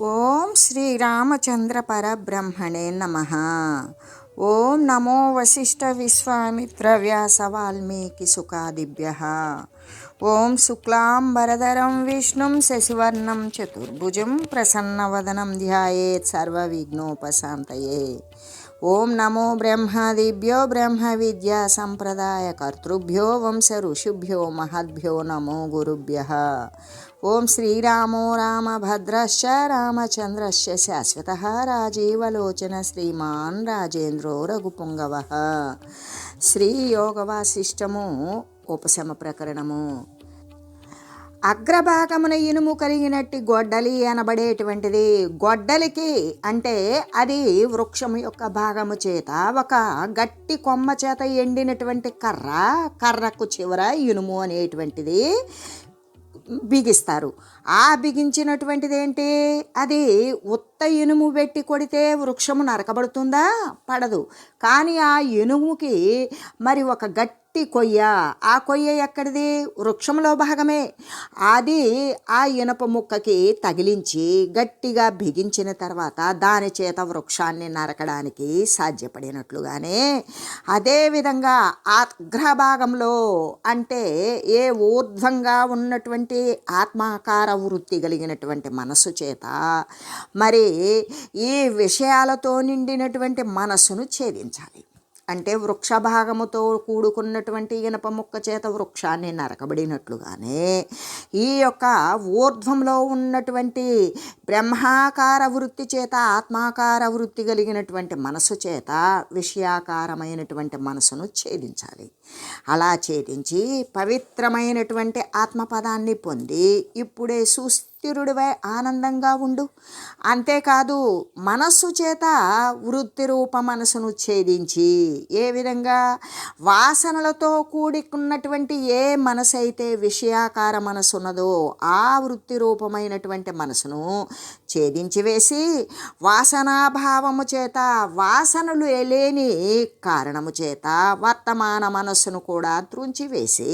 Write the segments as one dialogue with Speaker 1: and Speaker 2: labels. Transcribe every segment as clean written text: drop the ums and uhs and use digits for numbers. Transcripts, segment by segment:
Speaker 1: ఓం శ్రీరామచంద్ర పరబ్రహ్మణే నమః. ఓం నమో వశిష్ఠ విశ్వామిత్ర వ్యాస వాల్మీకి సుఖాదిభ్యః. ఓం శుక్లాంబరధరం విష్ణుం శశివర్ణం చతుర్భుజం ప్రసన్నవదనం ధ్యాయేత్ సర్వవిఘ్నోపశాంతయే. ఓం నమో బ్రహ్మాదిభ్యో బ్రహ్మ విద్యా సంప్రదాయ కర్తృభ్యో వంశ ఋషిభ్యో మహద్భ్యో నమో గురుభ్యః. ఓం శ్రీరామో రామభద్రశ్చ రామచంద్రశ్చ శాశ్వతః రాజీవలోచన శ్రీమాన్ రాజేంద్రో రఘుపుంగవః. శ్రీ యోగ వాసిష్టము ఉపశమ ప్రకరణము. అగ్రభాగమున ఇనుము కలిగినట్టి గొడ్డలి అనబడేటువంటిది. గొడ్డలికి అంటే అది వృక్షము యొక్క భాగము చేత ఒక గట్టి కొమ్మ చేత ఎండినటువంటి కర్రకు చివర ఇనుము అనేటువంటిది బిగిస్తారు. ఆ బిగించినటువంటిది ఏంటి? అది ఉత్త ఇనుము పెట్టి కొడితే వృక్షము నరకబడుతుందా? పడదు. కానీ ఆ ఇనుముకి మరి ఒక గట్టి కొయ్య, ఆ కొయ్య ఎక్కడిది? వృక్షంలో భాగమే. అది ఆ ఇనప ముక్కకి తగిలించి గట్టిగా బిగించిన తర్వాత దాని చేత వృక్షాన్ని నరకడానికి సాధ్యపడినట్లుగానే అదేవిధంగా అగ్రభాగంలో అంటే ఏ ఊర్ధ్వంగా ఉన్నటువంటి ఆత్మాకార వృత్తి కలిగినటువంటి మనస్సు చేత మరి ఈ విషయాలతో నిండినటువంటి మనస్సును ఛేదించాలి. అంటే వృక్ష భాగముతో కూడుకున్నటువంటి ఇనప ముక్క చేత వృక్షాన్ని నరకబడినట్లుగానే ఈ యొక్క ఊర్ధ్వంలో ఉన్నటువంటి బ్రహ్మాకార వృత్తి చేత ఆత్మాకార వృత్తి కలిగినటువంటి మనసు చేత విషయాకారమైనటువంటి మనసును ఛేదించాలి. అలా ఛేదించి పవిత్రమైనటువంటి ఆత్మపదాన్ని పొంది ఇప్పుడే సుస్థిరుడివై ఆనందంగా ఉండు. అంతేకాదు మనస్సు చేత వృత్తి రూప మనసును ఛేదించి ఏ విధంగా వాసనలతో కూడుకున్నటువంటి ఏ మనసు అయితే విషయాకార మనసు ఉన్నదో ఆ వృత్తి రూపమైనటువంటి మనసును ఛేదించి వేసి వాసనాభావము చేత వాసనలు లేని కారణము చేత వర్తమాన మనస్సును కూడా త్రుంచివేసి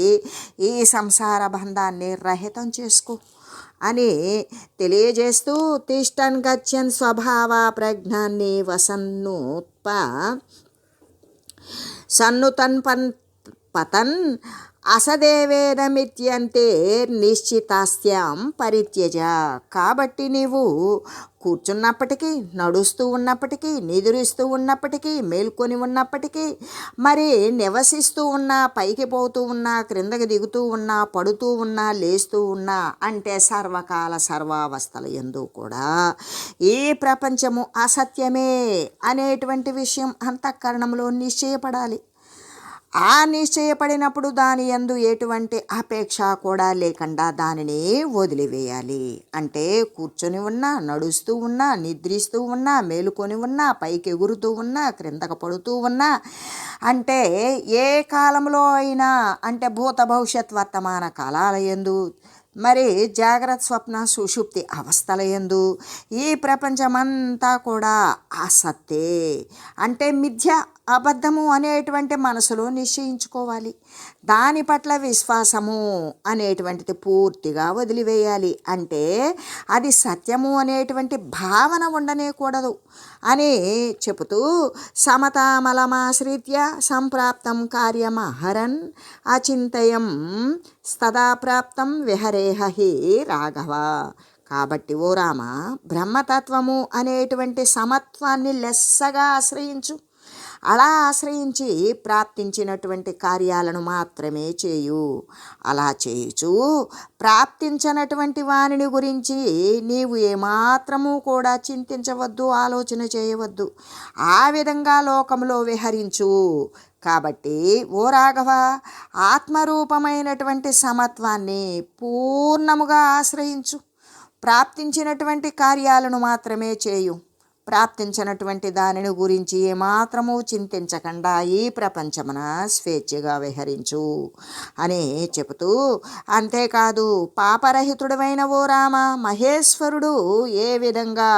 Speaker 1: ఈ సంసార బంధాన్ని రహితం చేసుకో అని తెలియజేస్తూ తిష్టన్ గచ్చన్ స్వభావ ప్రజ్ఞాన్ని వసన్నుత్ప సన్నుతన్ పతన్ అసదేవేదమిత్యంతే నిశ్చితాస్త్యం పరిత్యజ. కాబట్టి నీవు కూర్చున్నప్పటికీ, నడుస్తూ ఉన్నప్పటికీ, నిద్రిస్తూ ఉన్నప్పటికీ, మేల్కొని ఉన్నప్పటికీ, మరి నివసిస్తూ ఉన్నా, పైకి పోతూ ఉన్నా, క్రిందకి దిగుతూ ఉన్నా, పడుతూ ఉన్నా, లేస్తూ ఉన్నా అంటే సర్వకాల సర్వావస్థల యందు కూడా ఈ ప్రపంచము అసత్యమే అనేటువంటి విషయం అంతఃకరణంలో నిశ్చయపడాలి. ఆ నిశ్చయపడినప్పుడు దాని యందు ఎటువంటి అపేక్ష కూడా లేకుండా దానిని వదిలివేయాలి. అంటే కూర్చొని ఉన్నా, నడుస్తూ ఉన్నా, నిద్రిస్తూ ఉన్నా, మేలుకొని ఉన్నా, పైకి ఎగురుతూ ఉన్నా, క్రిందకు పడుతూ ఉన్నా అంటే ఏ కాలంలో అయినా అంటే భూత భవిష్యత్ వర్తమాన కాలాల యందు మరి జాగ్రత్త స్వప్న సుషుప్తి అవస్థల యందు ఈ ప్రపంచమంతా కూడా అసత్తే అంటే మిథ్య, అబద్ధము అనేటువంటి మనసులో నిశ్చయించుకోవాలి. దాని పట్ల విశ్వాసము అనేటువంటిది పూర్తిగా వదిలివేయాలి. అంటే అది సత్యము అనేటువంటి భావన ఉండనేకూడదు అని చెబుతూ సమతామలమాశ్రిత్య సంప్రాప్తం కార్యమహరన్ అచింతయం స్తదా ప్రాప్తం విహరేహి రాఘవ. కాబట్టి ఓ రామ, బ్రహ్మతత్వము అనేటువంటి సమత్వాన్ని లెస్సగా ఆశ్రయించు. అలా ఆశ్రయించి ప్రాప్తించినటువంటి కార్యాలను మాత్రమే చేయు. అలా చేయుచు ప్రాప్తించినటువంటి వానిని గురించి నీవు ఏమాత్రము కూడా చింతించవద్దు, ఆలోచన చేయవద్దు. ఆ విధంగా లోకంలో విహరించు. కాబట్టి ఓ రాఘవ, ఆత్మరూపమైనటువంటి సమత్వాన్ని పూర్ణముగా ఆశ్రయించు. ప్రాప్తించినటువంటి కార్యాలను మాత్రమే చేయు. ప్రాప్తించినటువంటి దానిని గురించి ఏమాత్రము చింతించకుండా ఈ ప్రపంచమున స్వేచ్ఛగా విహరించు అని చెబుతూ, అంతేకాదు పాపరహితుడమైన ఓ రామ, మహేశ్వరుడు ఏ విధంగా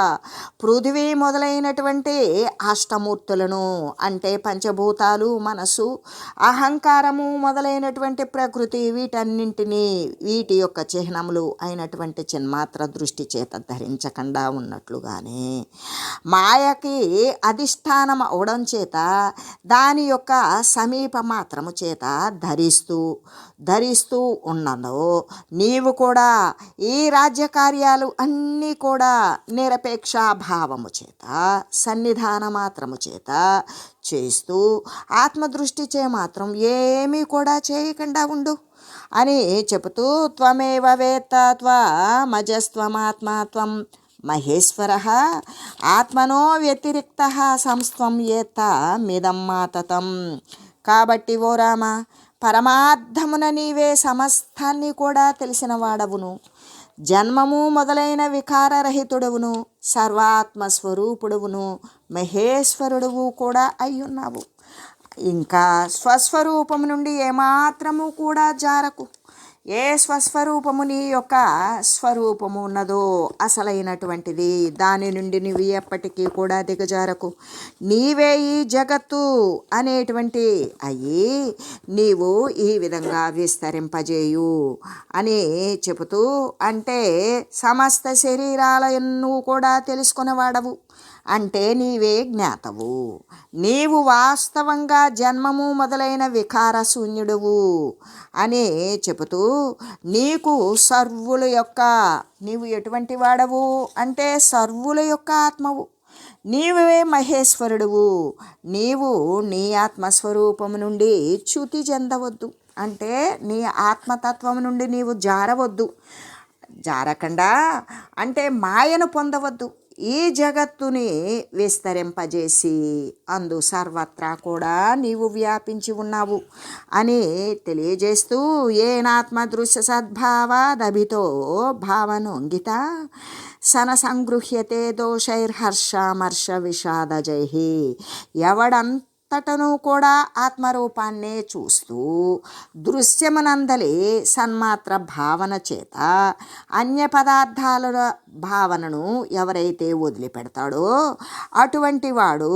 Speaker 1: పృథివీ మొదలైనటువంటి అష్టమూర్తులను అంటే పంచభూతాలు, మనసు, అహంకారము మొదలైనటువంటి ప్రకృతి వీటన్నింటినీ వీటి యొక్క చిహ్నములు అయినటువంటి చిన్మాత్ర దృష్టి చేత ధరించకుండా ఉన్నట్లుగానే మాయకి అధిష్టానం అవడం చేత దాని యొక్క సమీప మాత్రము చేత ధరిస్తూ ఉన్నదో నీవు కూడా ఈ రాజ్యకార్యాలు అన్నీ కూడా నిరపేక్ష భావము చేత సన్నిధాన మాత్రము చేత చేస్తూ ఆత్మదృష్టి చే మాత్రం ఏమీ కూడా చేయకుండా ఉండు అని చెబుతూ, త్వమేవ వేత్త త్వమజస్త్వమాత్మాత్వం మహేశ్వర ఆత్మనో వ్యతిరిక్త సంస్త్వం ఏత మిదం మాతతం. కాబట్టి ఓ రామ, పరమార్థమున నీవే సమస్తాన్ని కూడా తెలిసిన వాడవును, జన్మము మొదలైన వికారరహితుడవును, సర్వాత్మస్వరూపుడవును, మహేశ్వరుడువు కూడా అయ్యున్నావు. ఇంకా స్వస్వరూపము నుండి ఏమాత్రము కూడా జారకు. ఏ స్వస్వరూపము నీ యొక్క స్వరూపము ఉన్నదో అసలైనటువంటిది, దాని నుండి నువ్వు ఎప్పటికీ కూడా దిగజారకు. నీవే ఈ జగత్తు అనేటువంటి అయ్యి నీవు ఈ విధంగా విస్తరింపజేయు అని చెబుతూ, అంటే సమస్త శరీరాలను కూడా తెలుసుకునేవాడవు, అంటే నీవే జ్ఞాతవు, నీవు వాస్తవంగా జన్మము మొదలైన వికార శూన్యుడువు అని చెబుతూ, నీకు సర్వుల యొక్క నీవు ఎటువంటి వాడవు అంటే సర్వుల యొక్క ఆత్మవు, నీవే మహేశ్వరుడువు. నీవు నీ ఆత్మస్వరూపము నుండి చ్యుతి చెందవద్దు, అంటే నీ ఆత్మతత్వం నుండి నీవు జారకుండా అంటే మాయను పొందవద్దు. ఈ జగత్తుని విస్తరింపజేసి అందు సర్వత్రా కూడా నీవు వ్యాపించి ఉన్నావు అని తెలియజేస్తూ, ఏనాత్మదృశ్య సద్భావాదభితో భావనోంగిత సన సంగృహ్యతే దోషైర్హర్షమర్ష విషాదజై. ఎవడంతటను కూడా ఆత్మరూపాన్నే చూస్తూ దృశ్యమునందలి సన్మాత్ర భావన చేత అన్య పదార్థాల భావనను ఎవరైతే వదిలిపెడతాడో అటువంటి వాడు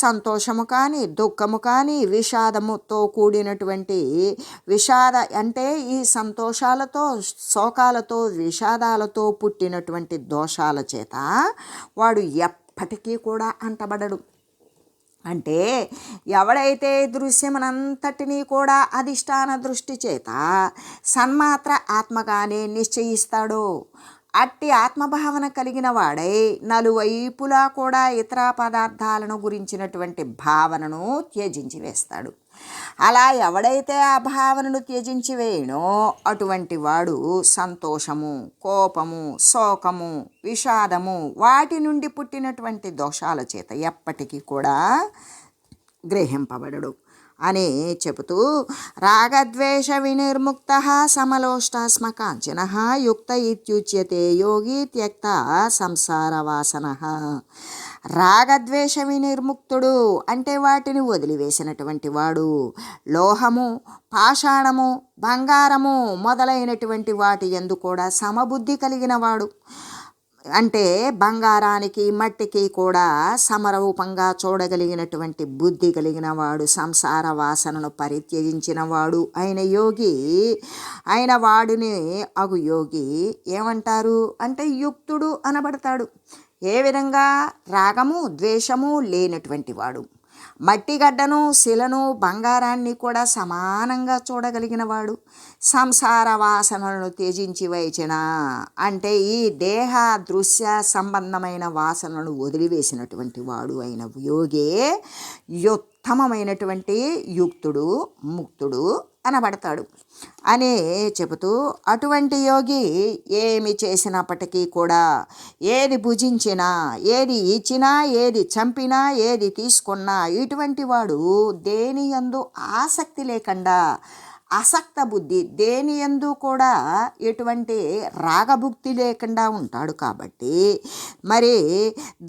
Speaker 1: సంతోషము కానీ దుఃఖము కానీ విషాదముతో కూడినటువంటి అంటే ఈ సంతోషాలతో శోకాలతో విషాదాలతో పుట్టినటువంటి దోషాల చేత వాడు ఎప్పటికీ కూడా అంటబడడు. అంటే ఎవడైతే దృశ్యమనంతటినీ కూడా అధిష్టాన దృష్టి చేత సన్మాత్ర ఆత్మగానే నిశ్చయిస్తాడో అట్టి ఆత్మభావన కలిగిన వాడై నలువైపులా కూడా ఇతర పదార్థాలను గురించినటువంటి భావనను త్యజించి వేస్తాడు. అలా ఎవడైతే ఆ భావనను త్యజించి వేయనో అటువంటి వాడు సంతోషము, కోపము, శోకము, విషాదము వాటి నుండి పుట్టినటువంటి దోషాల చేత ఎప్పటికీ కూడా గ్రహింపబడడు అని చెబుతూ, రాగద్వేష వినిర్ముక్త సమలోష్టాస్మ కాంచన యుక్త ఇత్యుచ్యతే యోగి త్యక్త సంసార వాసన. రాగద్వేష వినిర్ముక్తుడు అంటే వాటిని వదిలివేసినటువంటి వాడు, లోహము, పాషాణము, బంగారము మొదలైనటువంటి వాటి యందు కూడా సమబుద్ధి కలిగిన వాడు, అంటే బంగారానికి మట్టికి కూడా సమరూపంగా చూడగలిగినటువంటి బుద్ధి కలిగిన వాడు, సంసార వాసనను పరిత్యజించిన వాడు అయిన యోగి అయిన వాడిని అగు యోగి ఏమంటారు అంటే యుక్తుడు అనబడతాడు. ఏ విధంగా? రాగము ద్వేషము లేనటువంటి వాడు, మట్టిగడ్డను శిలను బంగారాన్ని కూడా సమానంగా చూడగలిగిన వాడు, సంసార వాసనలను త్యజించి వేచిన అంటే ఈ దేహ దృశ్య సంబంధమైన వాసనలను వదిలివేసినటువంటి వాడు అయిన యోగే ఉత్తమమైనటువంటి యుక్తుడు, ముక్తుడు అనబడతాడు అని చెబుతూ, అటువంటి యోగి ఏమి చేసినప్పటికీ కూడా ఏది భుజించినా, ఏది ఇచ్చినా, ఏది చంపినా, ఏది తీసుకున్నా ఇటువంటి వాడు దేని యందు ఆసక్తి లేకుండా అసక్త బుద్ధి, దేని యందు కూడా ఎటువంటి రాగభుక్తి లేకుండా ఉంటాడు కాబట్టి మరి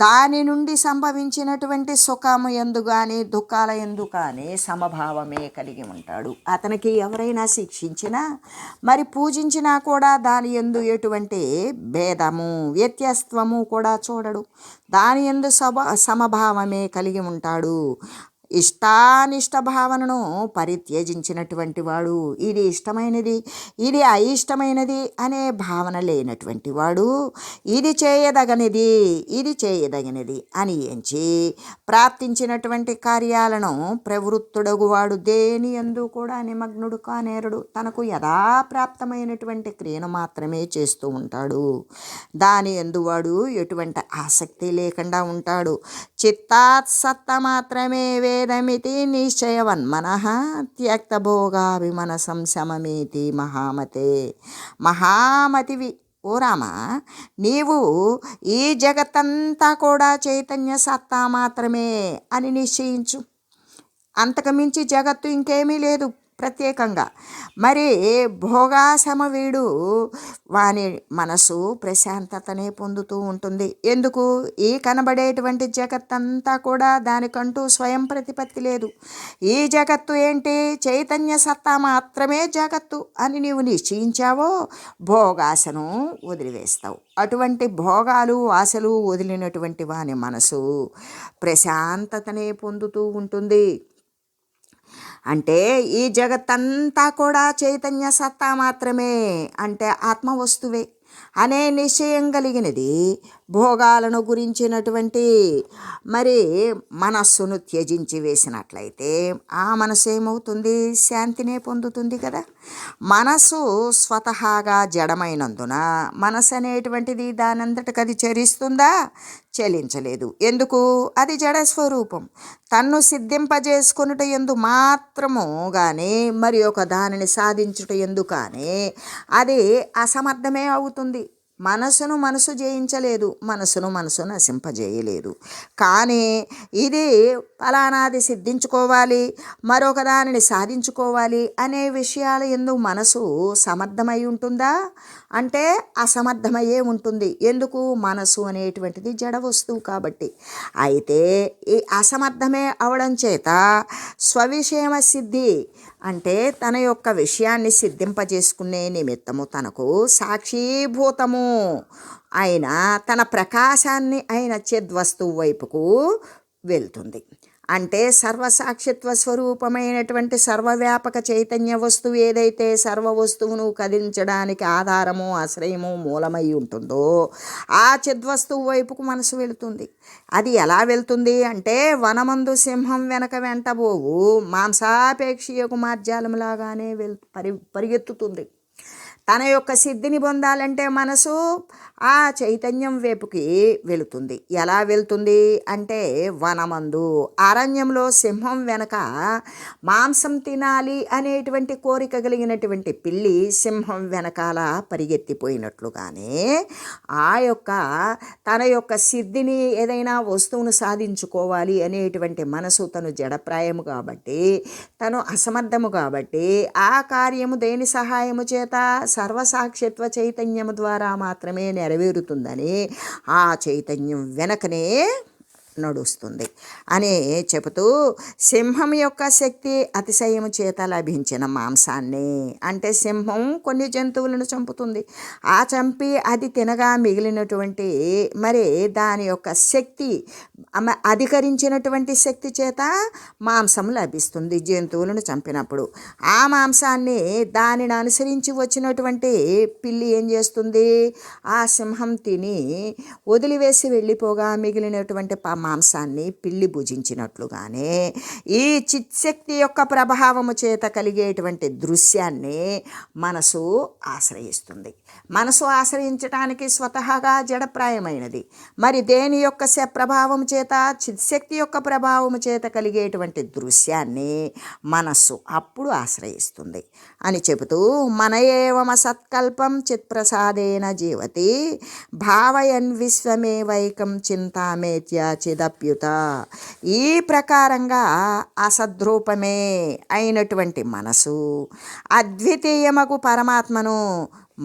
Speaker 1: దాని నుండి సంభవించినటువంటి సుఖము యందు కానీ దుఃఖాల యందు కానీ సమభావమే కలిగి ఉంటాడు. అతనికి ఎవరైనా శిక్షించినా మరి పూజించినా కూడా దాని యందు ఎటువంటి భేదము వ్యత్యాసత్వము కూడా చూడడు. దాని యందు సమభావమే కలిగి ఉంటాడు. ఇష్టానిష్ట భావనను పరిత్యజించినటువంటి వాడు, ఇది ఇష్టమైనది ఇది అయిష్టమైనది అనే భావన లేనటువంటి వాడు, ఇది చేయదగినది అని ఎంచి ప్రాప్తించినటువంటి కార్యాలను ప్రవృత్తుడగువాడు దేని యందు కూడా నిమగ్నుడు కానేరడు. తనకు యథాప్రాప్తమైనటువంటి క్రియను మాత్రమే చేస్తూ ఉంటాడు. దాని యందు వాడు ఎటువంటి ఆసక్తి లేకుండా ఉంటాడు. చిత్తాత్ సత్త మాత్రమే వేదమితి నిశ్చయవన్మనః త్యక్తభోగాభిమనసం శమమేతి మహామతే. మహామతివి ఓ రామ, నీవు ఈ జగత్తంతా కూడా చైతన్య సత్తా మాత్రమే అని నిశ్చయించు. అంతకుమించి జగత్తు ఇంకేమీ లేదు ప్రత్యేకంగా. మరి భోగాశమ వీడు వాని మనసు ప్రశాంతతనే పొందుతూ ఉంటుంది. ఎందుకు? ఈ కనబడేటువంటి జగత్తంతా కూడా దానికంటూ స్వయం ప్రతిపత్తి లేదు. ఈ జగత్తు ఏంటి? చైతన్య సత్తా మాత్రమే జగత్తు అని నీవు నిశ్చయించావో భోగాశను వదిలివేస్తావు. అటువంటి భోగాలు ఆశలు వదిలినటువంటి వాని మనసు ప్రశాంతతనే పొందుతూ ఉంటుంది. అంటే ఈ జగత్తంతా కూడా చైతన్య సత్తా మాత్రమే, అంటే ఆత్మ వస్తువే అనే నిశ్చయం కలిగినది భోగాలను గురించినటువంటి మరి మనస్సును త్యజించి వేసినట్లయితే ఆ మనసు ఏమవుతుంది? శాంతినే పొందుతుంది కదా. మనసు స్వతహాగా జడమైనందున మనసు అనేటువంటిది దానంతటికి అది చరిస్తుందా? చలించలేదు. ఎందుకు? అది జడ స్వరూపం. తన్ను సిద్ధింపజేసుకొనుట ఎందు మాత్రము కానీ మరి ఒక దానిని సాధించుట ఎందు కానీ అది అసమర్థమే అవుతుంది. మనసు జయించలేదు, మనసు నశింపజేయలేదు. కానీ ఇది ఫలానాది సిద్ధించుకోవాలి, మరొక దానిని సాధించుకోవాలి అనే విషయాల యందు మనసు సమర్థమై ఉంటుందా? అంటే అసమర్థమయ్యే ఉంటుంది. ఎందుకు? మనసు అనేటువంటిది జడ వస్తువు కాబట్టి. అయితే ఈ అసమర్థమే అవడం చేత స్వవిషయమ సిద్ధి అంటే తన యొక్క విషయాన్ని సిద్ధింపజేసుకునే నిమిత్తము తనకు సాక్షీభూతము అయిన తన ప్రకాశాన్ని అయిన చిద్వస్తువు వైపుకు వెళ్తుంది. అంటే సర్వసాక్షిత్వ స్వరూపమైనటువంటి సర్వవ్యాపక చైతన్య వస్తువు ఏదైతే సర్వ వస్తువును కదిలించడానికి ఆధారము ఆశ్రయము మూలమై ఉంటుందో ఆ చిద్వస్తువు వైపుకు మనసు వెళుతుంది. అది ఎలా వెళ్తుంది అంటే వనమందు సింహం వెనక వెంటబోవు మాంసాపేక్షీయకు మార్జాలంలాగానే పరిగెత్తుతుంది. తన యొక్క సిద్ధిని పొందాలంటే మనసు ఆ చైతన్యం వైపుకి వెళుతుంది. ఎలా వెళ్తుంది అంటే వనమందు అరణ్యంలో సింహం వెనక మాంసం తినాలి అనేటువంటి కోరిక కలిగినటువంటి పిల్లి సింహం వెనకాల పరిగెత్తిపోయినట్లుగానే ఆ యొక్క తన యొక్క సిద్ధిని ఏదైనా వస్తువును సాధించుకోవాలి అనేటువంటి మనసు తను జడప్రాయము కాబట్టి తను అసమర్థము కాబట్టి ఆ కార్యము దేని సహాయము చేత సర్వసాక్షిత్వ చైతన్యము ద్వారా మాత్రమే నెరవేరుతుందని ఆ చైతన్యం వెనకనే నడుస్తుంది అని చెబుతూ సింహం యొక్క శక్తి అతిశయము చేత లభించిన మాంసాన్ని అంటే సింహం కొన్ని జంతువులను చంపుతుంది. ఆ చంపి అది తినగా మిగిలినటువంటి మరి దాని యొక్క శక్తి అధికరించినటువంటి శక్తి చేత మాంసం లభిస్తుంది జంతువులను చంపినప్పుడు. ఆ మాంసాన్ని దానిని అనుసరించి వచ్చినటువంటి పిల్లి ఏం చేస్తుంది? ఆ సింహం తిని వదిలివేసి వెళ్ళిపోగా మిగిలినటువంటి మాంసాన్ని పిల్లి భుజించినట్లుగానే ఈ చిత్శక్తి యొక్క ప్రభావము చేత కలిగేటువంటి దృశ్యాన్ని మనసు ఆశ్రయిస్తుంది. మనసు ఆశ్రయించడానికి స్వతహాగా జడప్రాయమైనది. మరి దేని యొక్క ప్రభావము చేత? చిత్శక్తి యొక్క ప్రభావము చేత కలిగేటువంటి దృశ్యాన్ని మనస్సు అప్పుడు ఆశ్రయిస్తుంది అని చెబుతూ మన ఏవమ సత్కల్పం చిత్ప్రసాదేన జీవతి భావయన్ విశ్వమే వైకం చింతామేత్య చిదప్యుత. ఈ ప్రకారంగా అసద్రూపమే అయినటువంటి మనసు అద్వితీయమగు పరమాత్మను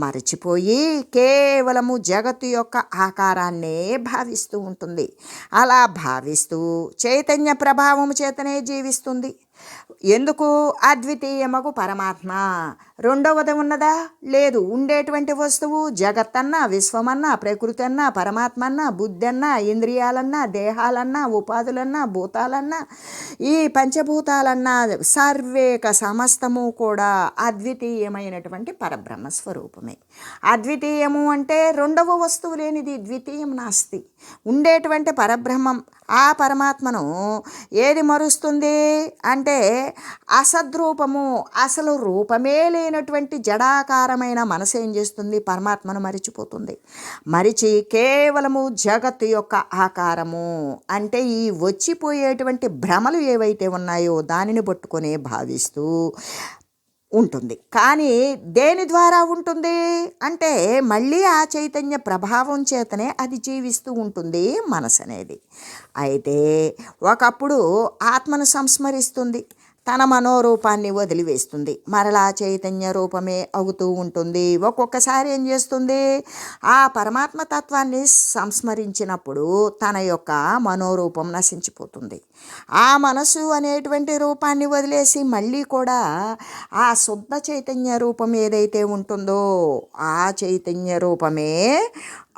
Speaker 1: మరచిపోయి కేవలము జగత్తు యొక్క ఆకారాన్నే భావిస్తూ ఉంటుంది. అలా భావిస్తూ చైతన్య ప్రభావము చేతనే జీవిస్తుంది. ఎందుకు? అద్వితీయమగు పరమాత్మ. రెండవది ఉన్నదా? లేదు. ఉండేటువంటి వస్తువు జగత్తన్నా, విశ్వమన్నా, ప్రకృతి అన్నా, పరమాత్మ అన్నా, బుద్ధి అన్నా, ఇంద్రియాలన్నా, దేహాలన్నా, ఉపాధులన్నా, భూతాలన్నా, ఈ పంచభూతాలన్నా సర్వేక సమస్తము కూడా అద్వితీయమైనటువంటి పరబ్రహ్మ స్వరూపమే. అద్వితీయము అంటే రెండవ వస్తువు లేనిది, ద్వితీయం నాస్తి. ఉండేటువంటి పరబ్రహ్మం ఆ పరమాత్మను ఏది మరుస్తుంది అంటే అసద్రూపము, అసలు రూపమే లేనటువంటి జడాకారమైన మనసు ఏం చేస్తుంది? పరమాత్మను మరిచిపోతుంది. మరిచి కేవలము జగత్తు యొక్క ఆకారము అంటే ఈ వచ్చిపోయేటువంటి భ్రమలు ఏవైతే ఉన్నాయో దానిని పట్టుకొనే భావిస్తూ ఉంటుంది. కానీ దేని ద్వారా ఉంటుంది అంటే మళ్ళీ ఆ చైతన్య ప్రభావం చేతనే అది జీవిస్తూ ఉంటుంది మనసు అనేది. అయితే ఒకప్పుడు ఆత్మను సంస్మరిస్తుంది, తన మనోరూపాన్ని వదిలివేస్తుంది, మరలా చైతన్య రూపమే అవుతూ ఉంటుంది. ఒక్కొక్కసారి ఏం చేస్తుంది? ఆ పరమాత్మ తత్వాన్ని సంస్మరించినప్పుడు తన యొక్క మనోరూపం నశించిపోతుంది. ఆ మనసు అనేటువంటి రూపాన్ని వదిలేసి మళ్ళీ కూడా ఆ శుద్ధ చైతన్య రూపం ఏదైతే ఉంటుందో ఆ చైతన్య రూపమే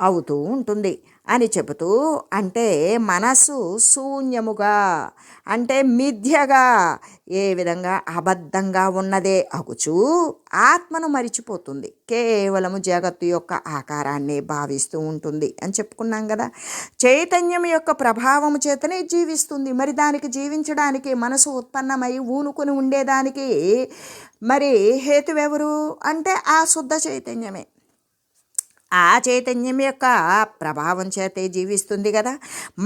Speaker 1: అవుతూ ఉంటుంది అని చెబుతూ, అంటే మనసు శూన్యముగా అంటే మిథ్యగా ఏ విధంగా అబద్ధంగా ఉన్నదే అగుచు ఆత్మను మరిచిపోతుంది, కేవలము జగత్తు యొక్క ఆకారాన్ని భావిస్తూ ఉంటుంది అని చెప్పుకున్నాం కదా. చైతన్యం యొక్క ప్రభావము చేతనే జీవిస్తుంది. మరి దానికి జీవించడానికి మనసు ఉత్పన్నమై ఊనుకొని ఉండేదానికి మరి హేతువెవరు అంటే ఆ శుద్ధ చైతన్యమే. ఆ చైతన్యం యొక్క ప్రభావం చేతే జీవిస్తుంది కదా.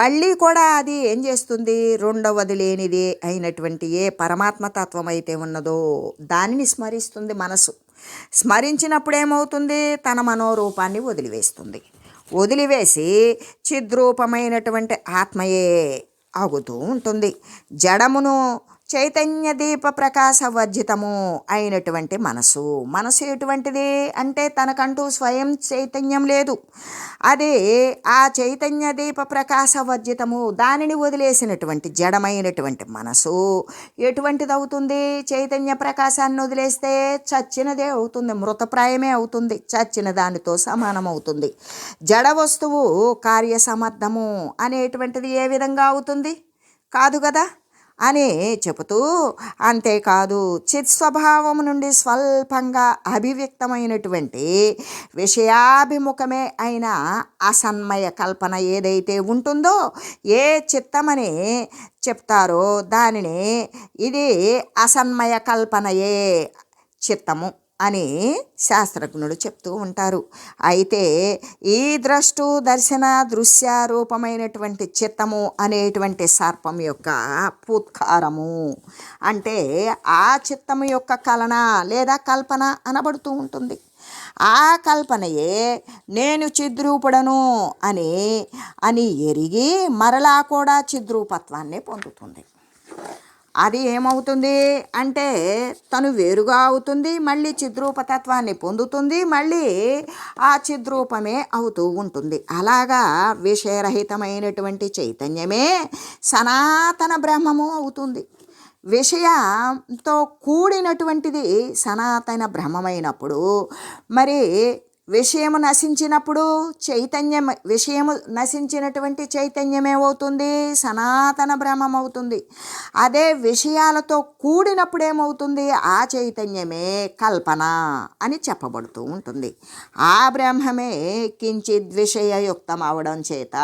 Speaker 1: మళ్ళీ కూడా అది ఏం చేస్తుంది? రెండవది లేనిది అయినటువంటి ఏ పరమాత్మతత్వం అయితే ఉన్నదో దానిని స్మరిస్తుంది మనసు. స్మరించినప్పుడు ఏమవుతుంది? తన మనోరూపాన్ని వదిలివేస్తుంది. వదిలివేసి చిద్రూపమైనటువంటి ఆత్మయే ఆగుతూ ఉంటుంది. జడమును చైతన్య దీప ప్రకాశ వర్జితము అయినటువంటి మనసు ఎటువంటిది అంటే తనకంటూ స్వయం చైతన్యం లేదు. అది ఆ చైతన్య దీప ప్రకాశ వర్జితము, దానిని వదిలేసినటువంటి జడమైనటువంటి మనసు ఎటువంటిది అవుతుంది? చైతన్య ప్రకాశాన్ని వదిలేస్తే చచ్చినదే అవుతుంది, మృతప్రాయమే అవుతుంది, చచ్చిన దానితో సమానం అవుతుంది. జడ వస్తువు కార్యసమర్థము అనేటువంటిది ఏ విధంగా అవుతుంది? కాదు కదా అని చెబుతూ, అంతేకాదు చిత్స్వభావము నుండి స్వల్పంగా అభివ్యక్తమైనటువంటి విషయాభిముఖమే అయిన అసన్మయ కల్పన ఏదైతే ఉంటుందో, ఏ చిత్తమని చెప్తారో దానిని ఇది అసన్మయ కల్పనయే చిత్తము అని శాస్త్రజ్ఞులు చెప్తూ ఉంటారు. అయితే ఈ ద్రష్టు దర్శన దృశ్య రూపమైనటువంటి చిత్తము అనేటువంటి సర్పం యొక్క పూత్కారము అంటే ఆ చిత్తము యొక్క కలన లేదా కల్పన అనబడుతూ ఉంటుంది. ఆ కల్పనయే నేను చిద్రూపుడను అని ఎరిగి మరలా కూడా చిద్రూపత్వాన్ని పొందుతుంది. అది ఏమవుతుంది అంటే తను వేరుగా అవుతుంది, మళ్ళీ చిద్రూపతత్వాన్ని పొందుతుంది, మళ్ళీ ఆ చిద్రూపమే అవుతూ ఉంటుంది. అలాగా విషయరహితమైనటువంటి చైతన్యమే సనాతన బ్రహ్మము అవుతుంది. విషయంతో కూడినటువంటిది సనాతన బ్రహ్మమైనప్పుడు మరి విషయము నశించినప్పుడు విషయము నశించినటువంటి చైతన్యం ఏమవుతుంది? సనాతన బ్రహ్మం అవుతుంది. అదే విషయాలతో కూడినప్పుడు ఏమవుతుంది? ఆ చైతన్యమే కల్పన అని చెప్పబడుతూ ఉంటుంది. ఆ బ్రహ్మమే కించిత్ విషయయుక్తం అవడం చేత,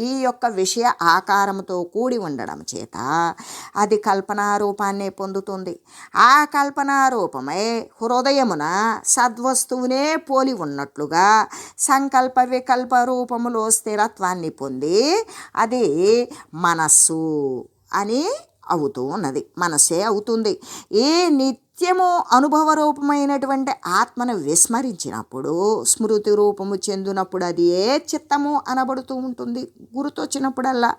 Speaker 1: ఈ యొక్క విషయ ఆకారంతో కూడి ఉండడం చేత అది కల్పనా రూపాన్ని పొందుతుంది. ఆ కల్పనా రూపమే హృదయమున సద్వస్తువునే పోలి ఉన్నట్లుగా సంకల్ప వికల్ప రూపములో స్థిరత్వాన్ని పొంది అది మనస్సు అని అవుతూ ఉన్నది, మనసే అవుతుంది. ఈ నిత్యము అనుభవ రూపమైనటువంటి ఆత్మను విస్మరించినప్పుడు, స్మృతి రూపము చెందినప్పుడు అది ఏ చిత్తము అనబడుతూ ఉంటుంది గుర్తొచ్చినప్పుడల్లా.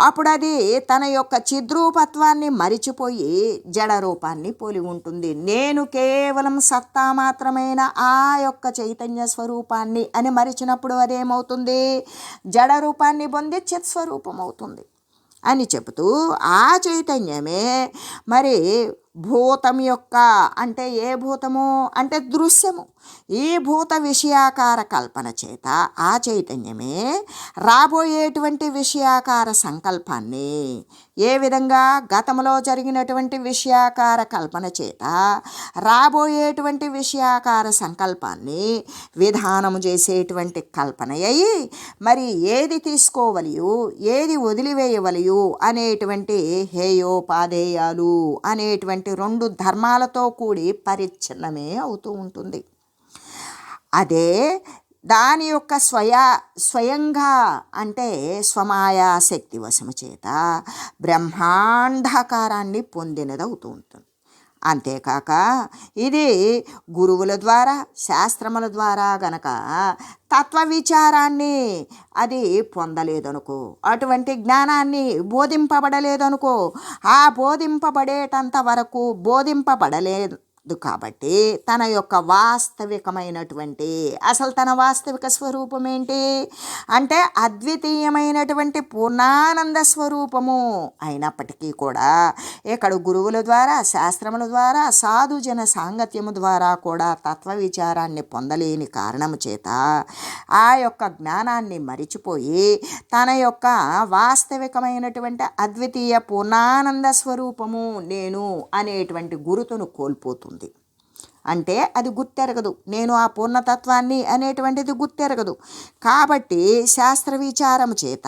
Speaker 1: అప్పుడు అది తన యొక్క చిద్రూపత్వాన్ని మరిచిపోయి జడ రూపాన్ని పోలి ఉంటుంది. నేను కేవలం సత్తా మాత్రమైన ఆ యొక్క చైతన్య స్వరూపాన్ని అని మరిచినప్పుడు అదేమవుతుంది? జడ రూపాన్ని పొంది చిత్స్వరూపం అవుతుంది అని చెబుతూ, ఆ చైతన్యమే మరి భూతం యొక్క, అంటే ఏ భూతము అంటే దృశ్యము, ఈ భూత విషయాకార కల్పన చేత ఆ చైతన్యమే రాబోయేటువంటి విషయాకార సంకల్పాన్ని, ఏ విధంగా గతంలో జరిగినటువంటి విషయాకార కల్పన చేత రాబోయేటువంటి విషయాకార సంకల్పాన్ని విధానము చేసేటువంటి కల్పన అయ్యి, మరి ఏది తీసుకోవలియు ఏది వదిలివేయవలియు అనేటువంటి హేయోపాధేయాలు అనేటువంటి రెండు ధర్మాలతో కూడి పరిచ్ఛిన్నమే అవుతూ ఉంటుంది. అదే దాని యొక్క స్వయంగా అంటే స్వమాయా శక్తి వశము చేత బ్రహ్మాండాకారాన్ని పొందినది అవుతూ ఉంటుంది. అంతేకాక ఇది గురువుల ద్వారా శాస్త్రముల ద్వారా గనక తత్వ విచారాన్ని అది పొందలేదనుకో, అటువంటి జ్ఞానాన్ని బోధింపబడలేదనుకో, ఆ బోధింపబడేటంత వరకు బోధింపబడలేదు కాబట్టి తన యొక్క వాస్తవికమైనటువంటి అసలు తన వాస్తవిక స్వరూపం ఏంటి అంటే అద్వితీయమైనటువంటి పూర్ణానంద స్వరూపము అయినప్పటికీ కూడా ఇక్కడ గురువుల ద్వారా శాస్త్రముల ద్వారా సాధుజన సాంగత్యము ద్వారా కూడా తత్వ విచారాన్ని పొందలేని కారణము చేత ఆ యొక్క జ్ఞానాన్ని మరిచిపోయి తన యొక్క వాస్తవికమైనటువంటి అద్వితీయ పూర్ణానంద స్వరూపము నేను అనేటువంటి గురుతును కోల్పోతుంది. అంటే అది గుర్తెరగదు, నేను ఆ పూర్ణతత్వాన్ని అనేటువంటిది గుర్తెరగదు. కాబట్టి శాస్త్ర విచారము చేత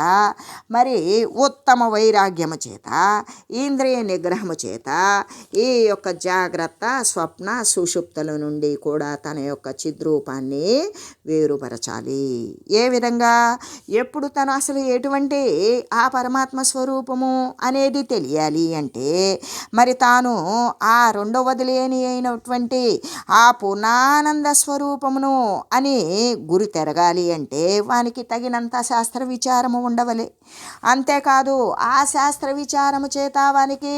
Speaker 1: మరి ఉత్తమ వైరాగ్యము చేత ఇంద్రియ నిగ్రహము చేత ఈ యొక్క జాగ్రత్త స్వప్న సుషుప్తుల నుండి కూడా తన యొక్క చిద్రూపాన్ని వేరుపరచాలి. ఏ విధంగా? ఎప్పుడు తను అసలు ఎటువంటి ఆ పరమాత్మ స్వరూపము అనేది తెలియాలి అంటే మరి తాను ఆ రెండవది లేని అయినటువంటి ఆ పూర్ణానంద స్వరూపమును అని గురి తెరగాలి అంటే వానికి తగినంత శాస్త్ర విచారము ఉండవలే. అంతేకాదు ఆ శాస్త్ర విచారము చేత వానికి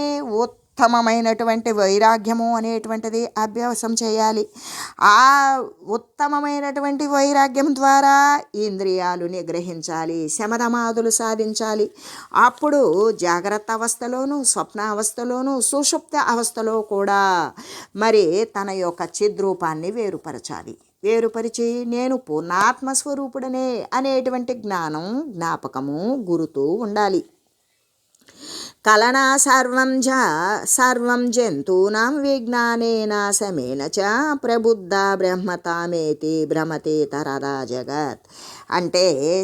Speaker 1: ఉత్తమమైనటువంటి వైరాగ్యము అనేటువంటిది అభ్యాసం చేయాలి. ఆ ఉత్తమమైనటువంటి వైరాగ్యం ద్వారా ఇంద్రియాలు నిగ్రహించాలి, శమధమాదులు సాధించాలి. అప్పుడు జాగ్రత్త అవస్థలోను స్వప్న అవస్థలోను సుషుప్త అవస్థలో కూడా మరి తన యొక్క చిద్రూపాన్ని వేరుపరచాలి. వేరుపరిచి నేను పూర్ణాత్మస్వరూపుడనే అనేటువంటి జ్ఞానం జ్ఞాపకము గురుతూ ఉండాలి. కలనా సర్వం జంతూనాం విజ్ఞానేన సమేన చ ప్రబుద్ధ బ్రహ్మతామేతి భ్రమతే తరదా జగత్. అంటే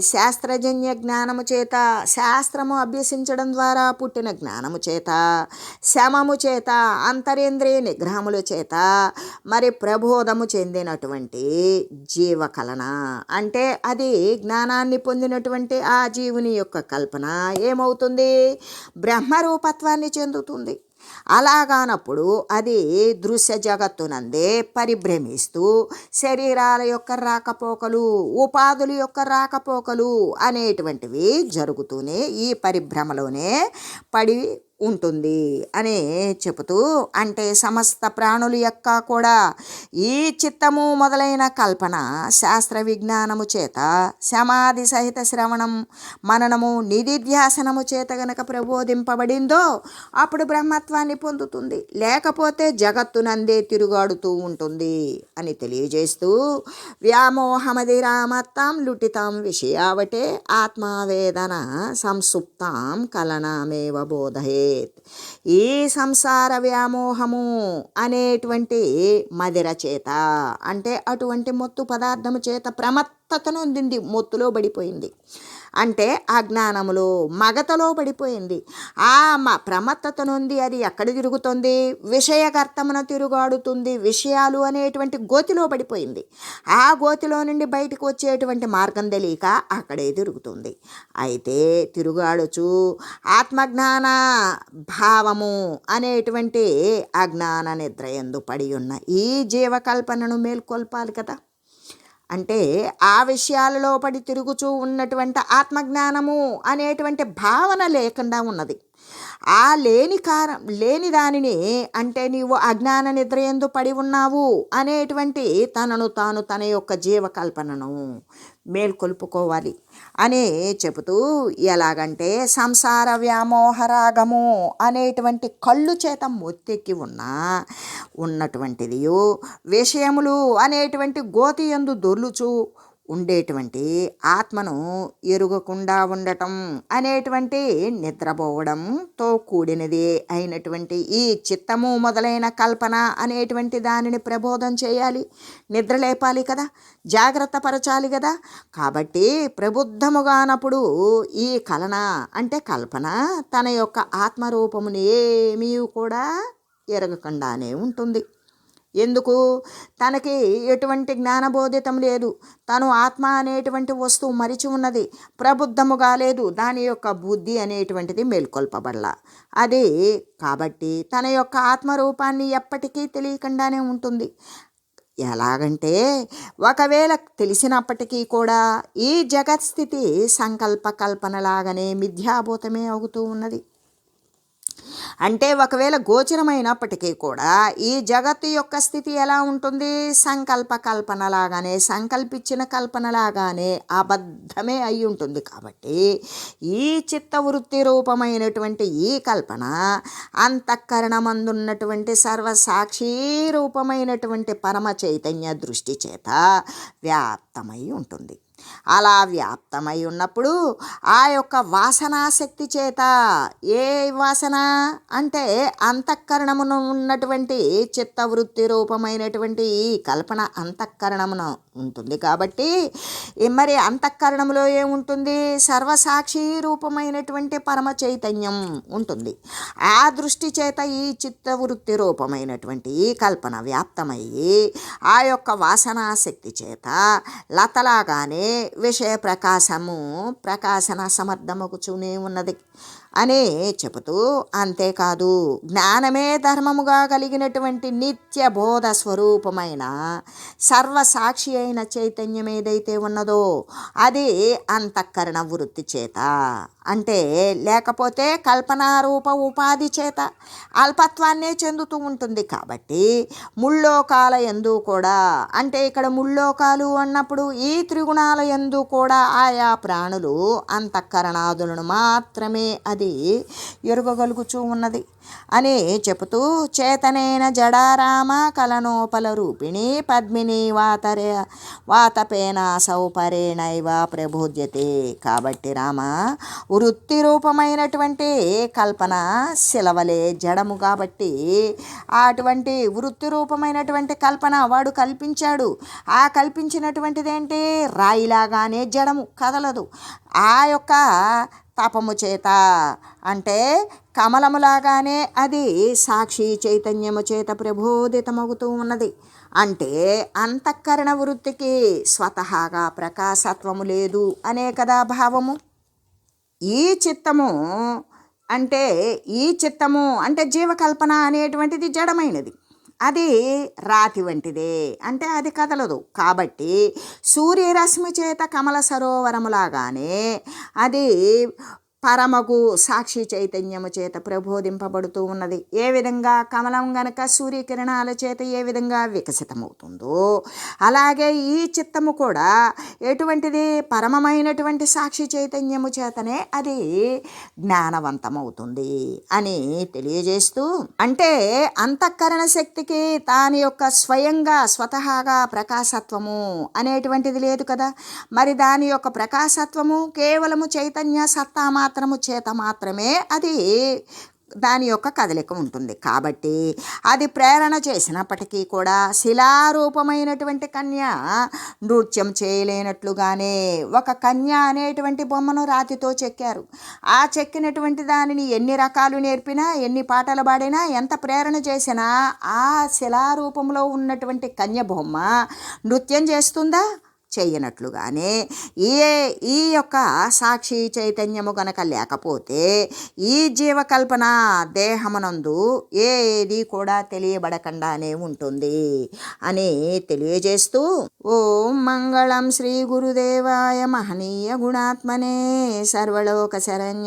Speaker 1: శాస్త్రజన్య జ్ఞానము చేత, శాస్త్రము అభ్యసించడం ద్వారా పుట్టిన జ్ఞానము చేత, శమము చేత, అంతరేంద్రియ నిగ్రహముల చేత మరి ప్రబోధము చెందినటువంటి జీవకలన అంటే అది జ్ఞానాన్ని పొందినటువంటి ఆ జీవుని యొక్క కల్పన ఏమవుతుంది? బ్రహ్మరూపత్వాన్ని చెందుతుంది. అలాగానప్పుడు అది దృశ్య జగత్తునందే పరిభ్రమిస్తూ శరీరాల యొక్క రాకపోకలు, ఉపాధుల యొక్క రాకపోకలు అనేటువంటివి జరుగుతూనే ఈ పరిభ్రమలోనే పడి ఉంటుంది అని చెబుతూ, అంటే సమస్త ప్రాణుల యొక్క కూడా ఈ చిత్తము మొదలైన కల్పన శాస్త్ర విజ్ఞానము చేత సమాధి సహిత శ్రవణం మననము నిధిధ్యాసనము చేత గనక ప్రబోధింపబడిందో అప్పుడు బ్రహ్మత్వాన్ని పొందుతుంది. లేకపోతే జగత్తునందే తిరుగాడుతూ ఉంటుంది అని తెలియజేస్తూ, వ్యామోహమదిరామత్తాం లుటితాం విషయావటే ఆత్మావేదన సంసుప్తాం కలనామేవ బోధయే. ఈ సంసార వ్యామోహము అనేటువంటి మదిర చేత అంటే అటువంటి మొత్తు పదార్థము చేత ప్రమత్తతను పొందింది, మొత్తులో పడిపోయింది. అంటే అజ్ఞానములో మగతలో పడిపోయింది. ఆ ప్రమత్తత నుండి అది ఎక్కడ తిరుగుతుంది? విషయకర్తమున తిరుగాడుతుంది. విషయాలు అనేటువంటి గోతిలో పడిపోయింది. ఆ గోతిలో నుండి బయటకు వచ్చేటువంటి మార్గం తెలియక అక్కడే తిరుగుతుంది. అయితే తిరుగాడుచు ఆత్మజ్ఞాన భావము అనేటువంటి అజ్ఞాన నిద్రయందు పడి ఉన్న ఈ జీవకల్పనను మేల్కొల్పాలి కదా. అంటే ఆ విషయాలలో పడి తిరుగుచూ ఉన్నటువంటి ఆత్మజ్ఞానము అనేటువంటి భావన లేకుండా ఉన్నది. ఆ లేని దానిని అంటే నీవు అజ్ఞాన నిద్రయందు పడి ఉన్నావు అనేటువంటి తనను తాను తన యొక్క జీవకల్పనను మేల్కొల్పుకోవాలి అని చెబుతూ, ఎలాగంటే సంసార వ్యామోహరాగము అనేటువంటి కళ్ళు చేత మొత్తెక్కి ఉన్నటువంటిది విషయములు అనేటువంటి గోతి యందు దొర్లుచు ఉండేటువంటి ఆత్మను ఎరుగకుండా ఉండటం అనేటువంటి నిద్రపోవడంతో కూడినది అయినటువంటి ఈ చిత్తము మొదలైన కల్పన అనేటువంటి దానిని ప్రబోధం చేయాలి, నిద్రలేపాలి కదా, జాగ్రత్త పరచాలి కదా. కాబట్టి ప్రబుద్ధముగానప్పుడు ఈ కలన అంటే కల్పన తన యొక్క ఆత్మరూపముని ఏమీ కూడా ఎరగకుండానే ఉంటుంది. ఎందుకు? తనకి ఎటువంటి జ్ఞానబోధితం లేదు. తను ఆత్మ అనేటువంటి వస్తువు మరిచి ఉన్నది, ప్రబుద్ధము కాలేదు, దాని యొక్క బుద్ధి అనేటువంటిది మేల్కొల్పబడలా. అది కాబట్టి తన యొక్క ఆత్మరూపాన్ని ఎప్పటికీ తెలియకుండానే ఉంటుంది. ఎలాగంటే ఒకవేళ తెలిసినప్పటికీ కూడా ఈ జగత్స్థితి సంకల్ప కల్పనలాగానే మిథ్యాభూతమే అవుతూ ఉన్నది. అంటే ఒకవేళ గోచరమైనప్పటికీ కూడా ఈ జగత్తు యొక్క స్థితి ఎలా ఉంటుంది? సంకల్ప కల్పనలాగానే, సంకల్పించిన కల్పనలాగానే అబద్ధమే అయి ఉంటుంది. కాబట్టి ఈ చిత్తవృత్తి రూపమైనటువంటి ఈ కల్పన అంతఃకరణమందున్నటువంటి సర్వసాక్షి రూపమైనటువంటి పరమ చైతన్య దృష్టి చేత వ్యాప్తమై ఉంటుంది. అలా వ్యాప్తమై ఉన్నప్పుడు ఆ యొక్క వాసనాశక్తి చేత, ఏ వాసన అంటే అంతఃకరణమున ఉన్నటువంటి చిత్తవృత్తి రూపమైనటువంటి ఈ కల్పన అంతఃకరణమున ఉంటుంది. కాబట్టి మరి అంతఃకరణములో ఏముంటుంది? సర్వసాక్షి రూపమైనటువంటి పరమ చైతన్యం ఉంటుంది. ఆ దృష్టి చేత ఈ చిత్తవృత్తి రూపమైనటువంటి ఈ కల్పన వ్యాప్తమయ్యి ఆ యొక్క వాసనాశక్తి చేత లతలాగానే విషయ ప్రకాశన సమర్థమగుచూనే ఉన్నది అని చెబుతూ, అంతేకాదు జ్ఞానమే ధర్మముగా కలిగినటువంటి నిత్య బోధ స్వరూపమైన సర్వసాక్షి అయిన చైతన్యం ఏదైతే ఉన్నదో అది అంతఃకరణ వృత్తి చేత, అంటే లేకపోతే కల్పనారూప ఉపాధి చేత అల్పత్వాన్నే చెందుతూ ఉంటుంది. కాబట్టి ముల్లోకాల యందు కూడా, అంటే ఇక్కడ ముల్లోకాలు అన్నప్పుడు ఈ త్రిగుణాల యందు కూడా ఆయా ప్రాణులు అంతఃకరణాదులను మాత్రమే అది ఎరుగగలుగుచూ ఉన్నది అని చెబుతూ, చేతనైన జడారామ కలనోపల రూపిణి పద్మిని వాతపేన సౌపరేణైవ ప్రబోధ్యతే. కాబట్టి రామ, వృత్తి రూపమైనటువంటి కల్పన శిలవలే జడము. కాబట్టి అటువంటి వృత్తి రూపమైనటువంటి కల్పన వాడు కల్పించాడు. ఆ కల్పించినటువంటిది ఏంటి? రాయిలాగానే జడము, కదలదు. ఆ యొక్క తపము చేత, అంటే కమలములాగానే అది సాక్షి చైతన్యము చేత ప్రబోధితమవుతూ ఉన్నది. అంటే అంతఃకరణ వృత్తికి స్వతహాగా ప్రకాశత్వము లేదు అనే కదా భావము. ఈ చిత్తము అంటే జీవకల్పన అనేటువంటిది జడమైనది, అది రాతి వంటిదే, అంటే అది కదలదు. కాబట్టి సూర్యరశ్మి చేత కమల సరోవరములాగానే అది పరమగు సాక్షి చైతన్యము చేత ప్రబోధింపబడుతూ ఉన్నది. ఏ విధంగా కమలం గనక సూర్యకిరణాల చేత ఏ విధంగా వికసితమవుతుందో అలాగే ఈ చిత్తము కూడా ఎటువంటిది? పరమమైనటువంటి సాక్షి చైతన్యము చేతనే అది జ్ఞానవంతమవుతుంది అని తెలియజేస్తూ, అంటే అంతఃకరణ శక్తికి దాని యొక్క స్వయంగా స్వతహాగా ప్రకాశత్వము అనేటువంటిది లేదు కదా. మరి దాని యొక్క ప్రకాశత్వము కేవలము చైతన్య సత్తా మాత్రము చేత మాత్రమే అది దాని యొక్క కదలిక ఉంటుంది. కాబట్టి అది ప్రేరణ చేసినప్పటికీ కూడా శిలారూపమైనటువంటి కన్య నృత్యం చేయలేనట్లుగానే ఒక కన్య అనేటువంటి బొమ్మను రాతితో చెక్కారు. ఆ చెక్కినటువంటి దానిని ఎన్ని రకాలు నేర్పినా, ఎన్ని పాటలు పాడినా, ఎంత ప్రేరణ చేసినా ఆ శిలారూపంలో ఉన్నటువంటి కన్య బొమ్మ నృత్యం చేస్తుందా? చెయ్యనట్లుగానే ఈ యొక్క సాక్షి చైతన్యము గనక లేకపోతే ఈ జీవకల్పన దేహమునందు ఏది కూడా తెలియబడకుండానే ఉంటుంది అని తెలియజేస్తూ, ఓం మంగళం శ్రీ గురుదేవాయ మహనీయ గుణాత్మనే సర్వలోక శరణ్య